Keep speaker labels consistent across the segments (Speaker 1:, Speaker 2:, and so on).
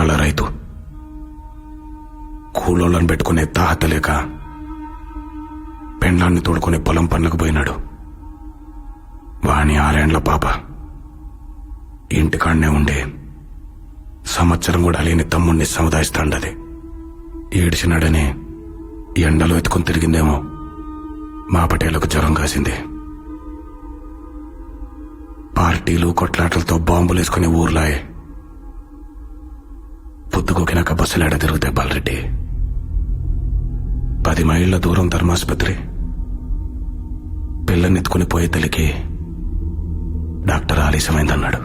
Speaker 1: ఎకరాల రైతు. కూలోళ్ళను పెట్టుకునే తాహత లేక పెండ్లాన్ని తోడుకునే పొలం పనులకు పోయినాడు. వాని 6 ఏండ్ల పాప ఇంటికాడనే ఉండే సంవత్సరం కూడా లేని తమ్ముణ్ణి సముదాయిస్తాండది. ఏడిచినాడని ఎండలో ఎత్తుకుని తిరిగిందేమో మా పటేలకు జ్వరం కాసింది. పార్టీలు కొట్లాటలతో బాంబులేసుకునే ఊర్లాయే. పొద్దుగోకినాక బస్సులేడ తిరుగుతాయి బాలరెడ్డి. 10 మైళ్ళ దూరం ధర్మాసుపత్రి. పిల్లనెత్తుకుని పోయే తల్లికి డాక్టర్ ఆలస్యమైందన్నాడు.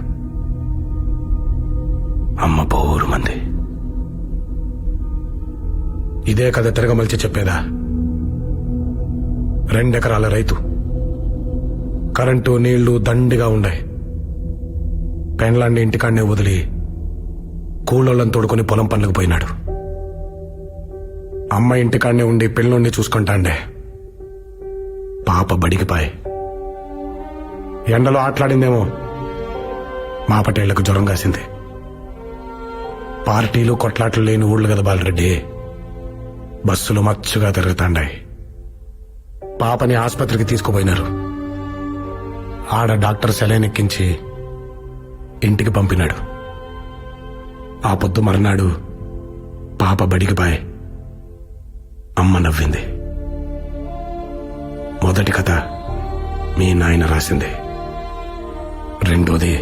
Speaker 1: అమ్మ పోరు మంది. ఇదే కథ తిరగమలిచి చెప్పేదా? 2 ఎకరాల రైతు. కరెంటు నీళ్లు దండిగా ఉండాయి. పెండ్లాండి ఇంటికాడనే వదిలి కూలోళ్ళని తోడుకొని పొలం పనులకు పోయినాడు. అమ్మ ఇంటికాడనే ఉండి పిల్లోడిని చూసుకుంటాండే. పాప బడికి పాయ్. ఎండలో ఆటలాడిందేమో మా పటేళ్లకు జ్వరం కాసింది. పార్టీలు కొట్లాటలు లేని ఊళ్ళు కదా బాలరెడ్డి. బస్సులు మచ్చుగా తిరుగుతాండాయి. పాపని ఆసుపత్రికి తీసుకుపోయినారు. ఆడ డాక్టర్ సెలైన్ ఎక్కించి ఇంటికి పంపినాడు. ఆ పొద్దు మర్నాడు పాప బడికి పాయ్. అమ్మ నవ్వింది. మొదటి కథ మీ నాయన రాసింది. రెండోది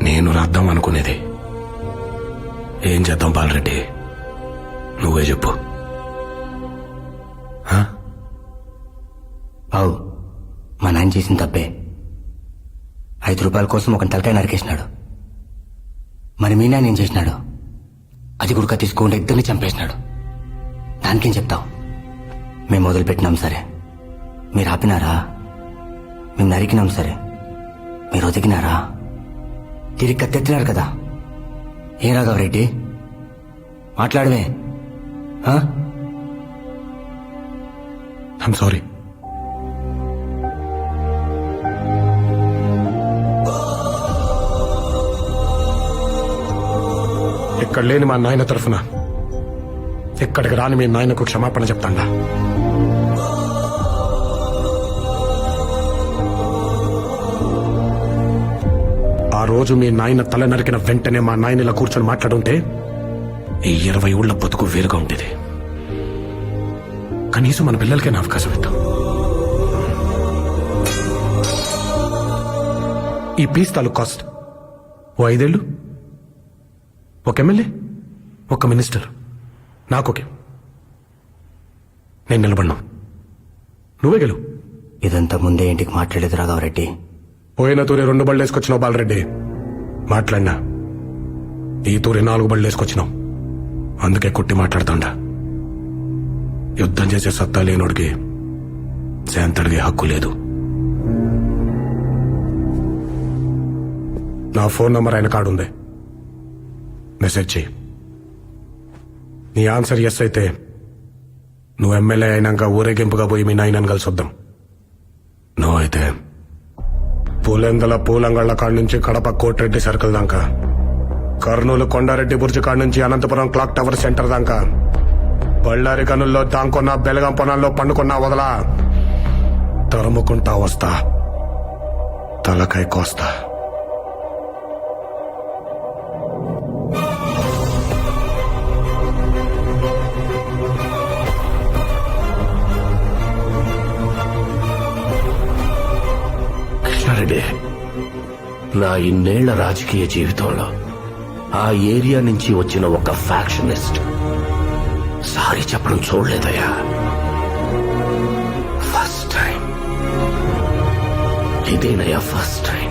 Speaker 1: నేను రాద్దాం అనుకునేది. ఏం చేద్దాం బాలరెడ్డి, నువ్వే చెప్పు.
Speaker 2: బావు, మా నాయన చేసిన తప్పే. 5 రూపాయల కోసం ఒక తలకాయ నరికేసినాడు. మరి మీ నాయన ఏం చేసినాడు? అది గుడక తీసుకుంటే ఇద్దరిని చంపేసినాడు. దానికేం చెప్తావు? మేము మొదలుపెట్టినాం సరే, మీరు ఆపినారా? మేము నరికినాం సరే, మీరు ఒదిగినారా? తిరిగి కత్తెత్తినారు కదా. ఏ రాఘవరెడ్డి మాట్లాడవే?
Speaker 1: I'm sorry. ఇక్కడ లేని మా నాయన తరఫున ఇక్కడికి రాని మీ నాయనకు క్షమాపణ చెప్తాండా. ఆ రోజు మీ నాయన తల నరికిన వెంటనే మా నాయన ఇలా కూర్చొని మాట్లాడుంటే ఈ 20 ఊళ్ళ బతుకు వేరుగా ఉండేది. కనీసం మన పిల్లలకే నా అవకాశం ఇద్దాం. ఈ పీస్ తాలూకు కాస్ట్ ఓ 5 ఏళ్ళు, ఒక ఎమ్మెల్యే, ఒక మినిస్టర్. నాకోకే. నేను నిలబడినా, నువ్వే గెలు.
Speaker 2: ఇదంతా ముందే ఇంటికి మాట్లాడేది రాఘవరెడ్డి.
Speaker 1: పోయిన తూరి 2 బళ్ళు వేసుకొచ్చినావు బాలరెడ్డి. మాట్లాడినా ఈ తూరి 4 బళ్ళు వేసుకొచ్చినావు. అందుకే కొట్టి మాట్లాడుతాండా. యుద్ధం చేసే సత్తా లేనోడికి శాంతడిగే హక్కు లేదు. నా ఫోన్ నంబర్ ఆయన కాడుంది, మెసేజ్ చేయి. నీ ఆన్సర్ ఎస్ అయితే నువ్వు ఎమ్మెల్యే అయినాక ఊరేగింపుగా పోయి మీ నాయనని కలిసి వద్దాం. నో అయితే పూలెందల పూలంగళ్ల కాడ నుంచి కడప కోటిరెడ్డి సర్కిల్ దాకా, కర్నూలు కొండారెడ్డి బుర్జి కాడ నుంచి అనంతపురం క్లాక్ టవర్ సెంటర్ దాకా, బళ్ళారి గనుల్లో దాంకున్న బెలగం పొనాల్లో పండుకున్నా వదలా. తరుముకుంటా వస్తా, తలకాయ కోస్తా.
Speaker 3: కృష్ణారెడ్డి, నా ఇన్నేళ్ల రాజకీయ జీవితంలో ఆ ఏరియా నుంచి వచ్చిన ఒక ఫ్యాక్షనిస్ట్ సారీ చెప్పడం చూడలేదయ్యా. ఫస్ట్ టైం ఇదేనయ్యా, ఫస్ట్ టైం.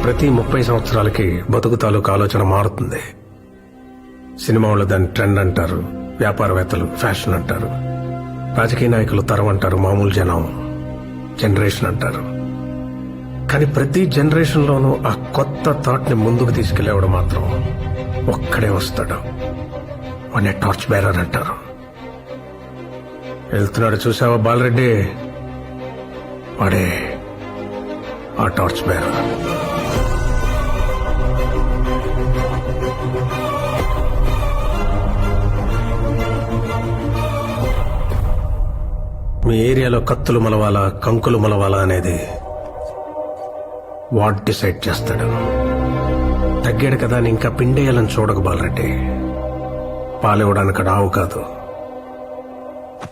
Speaker 4: ప్రతి 30 సంవత్సరాలకి బతుకు తాలూకు ఆలోచన మారుతుంది. సినిమా వాళ్ళు దాన్ని ట్రెండ్ అంటారు, వ్యాపారవేత్తలు ఫ్యాషన్ అంటారు, రాజకీయ నాయకులు తరం అంటారు, మామూలు జనం జనరేషన్ అంటారు. కానీ ప్రతి జనరేషన్ లోనూ ఆ కొత్త థాట్ ని ముందుకు తీసుకెళ్లేవాడు మాత్రం ఒక్కడే వస్తాడు. వాడిని టార్చ్ బేరర్ అంటారు. వెళ్తున్నాడు చూసావా బాలరెడ్డి, వాడే ఆ టార్చ్ బేరర్. మీ ఏరియాలో కత్తులు మలవాలా కంకులు మలవాలా అనేది వాట్ డిసైడ్ చేస్తాడు. తగ్గాడు కదా అని ఇంకా పిండేయాలని చూడకు బాలరెడ్డి. పాలివ్వడానికి అక్కడ ఆవు కాదు,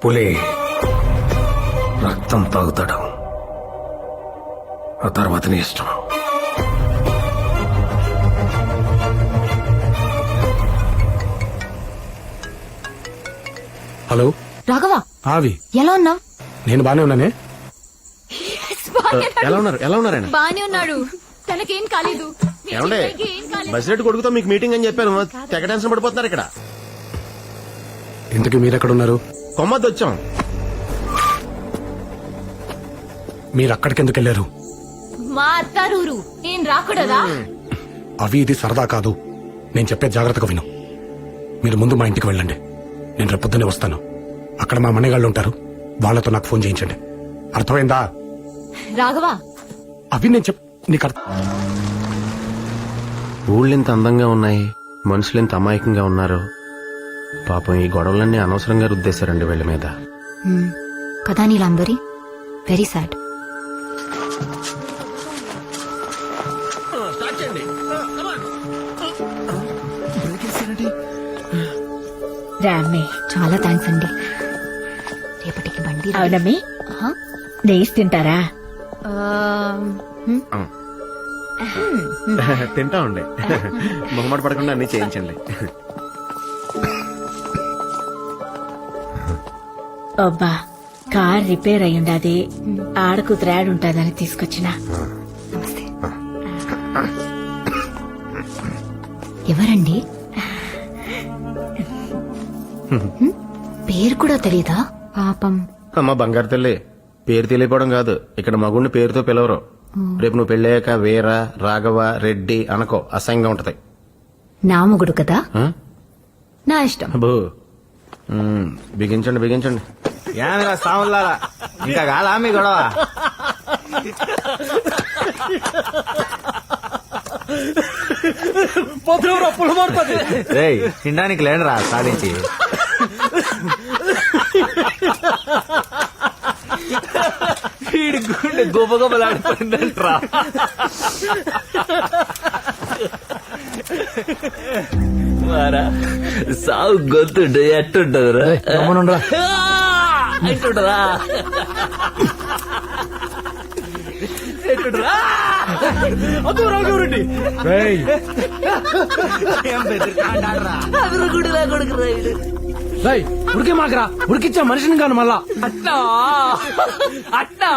Speaker 4: పులి. రక్తం తాగుతాడు. ఆ తర్వాత నీ ఇష్టం.
Speaker 1: హలో
Speaker 5: రాఘవ
Speaker 1: ఆవి,
Speaker 5: ఎలా ఉన్నావు?
Speaker 1: నేను బానే ఉన్నానే.
Speaker 6: ఎలా ఉన్నారండి?
Speaker 5: బానే ఉన్నాడు, తనకేం కాలేదు. మీ
Speaker 6: ఏమండే
Speaker 5: చెల్లెకి ఏం కాలేదు.
Speaker 6: బసిరెడ్డి కొడుకుతో మీకు మీటింగ్ అని చెప్పాను, తెగ టెన్షన్ పడిపోతున్నారు ఇక్కడ.
Speaker 1: ఇంతకీ మీరెక్కడున్నారు?
Speaker 6: కొమ్మద్దు వచ్చాం.
Speaker 1: మీరు అక్కడికి ఎందుకు వెళ్ళారు?
Speaker 5: మా అత్తారూరు నేను రాకూడదా?
Speaker 1: అవి ఇది సరదా కాదు. నేను చెప్పే జాగ్రత్తగా విను. మీరు ముందు మా ఇంటికి వెళ్ళండి. నేను రేపొద్దునే వస్తాను. అక్కడ మా మణిగాళ్ళు ఉంటారు, వాళ్ళతో నాకు ఫోన్ చేయించండి. అర్థమైందా?
Speaker 5: రాఘవ
Speaker 1: అవి నేను నీకు
Speaker 6: ఊళ్ళు ఇంత అందంగా ఉన్నాయి, మనుషులు ఇంత అమాయకంగా ఉన్నారు. పాపం ఈ గొడవలన్నీ అనవసరంగా రుద్దేశారండి వీళ్ళ మీద.
Speaker 5: కదా నీలంబరి, వెరీ సాడ్.
Speaker 7: రామ్మే,
Speaker 5: చాలా థ్యాంక్స్ అండి. రేపటికి బండి రెడీ.
Speaker 7: అవునమ్మి,
Speaker 5: ఆహా.
Speaker 7: నెయ్యి తింటారా?
Speaker 5: ఆ,
Speaker 6: తింటా ఉండే, మొహమాట పడకుండా అన్ని చేయించండి.
Speaker 7: అబ్బా, కార్ రిపేర్ అయ్యుండాది, ఆడకుతురాడుంటాదని తీసుకొచ్చిన.
Speaker 5: నమస్తే. ఎవరండి? పేరు కూడా తెలీదా? పాపం.
Speaker 6: అమ్మ బంగారు తల్లి, పేరు తెలియపోవడం కాదు, ఇక్కడ మగుడిని పేరుతో పిలవరు. రేపు నువ్వు పెళ్ళాక వీర, రాఘవ, రెడ్డి అనకో, అసహ్యంగా ఉంటది.
Speaker 5: నా మొగుడు కదా,
Speaker 6: ఆ?
Speaker 5: నా ఇష్టం.
Speaker 6: అబ్బో. బిగించండి బిగించండి.
Speaker 2: ఏమిరా సాములారా, ఇంకా కాలా మీ గొడవ? తినడానికి లేడరా సాధించి. గుండె గొప్ప గొప్పలాడిపోయిందంట్రా.
Speaker 3: సాగు గొంతుంటే ఎట్టుంటదిరా? ఎట్టుంటదా?
Speaker 8: ఉడికే మాకరా, ఉడికిచ్చా మనిషిని కాను మళ్ళా.
Speaker 3: అట్టా అట్టా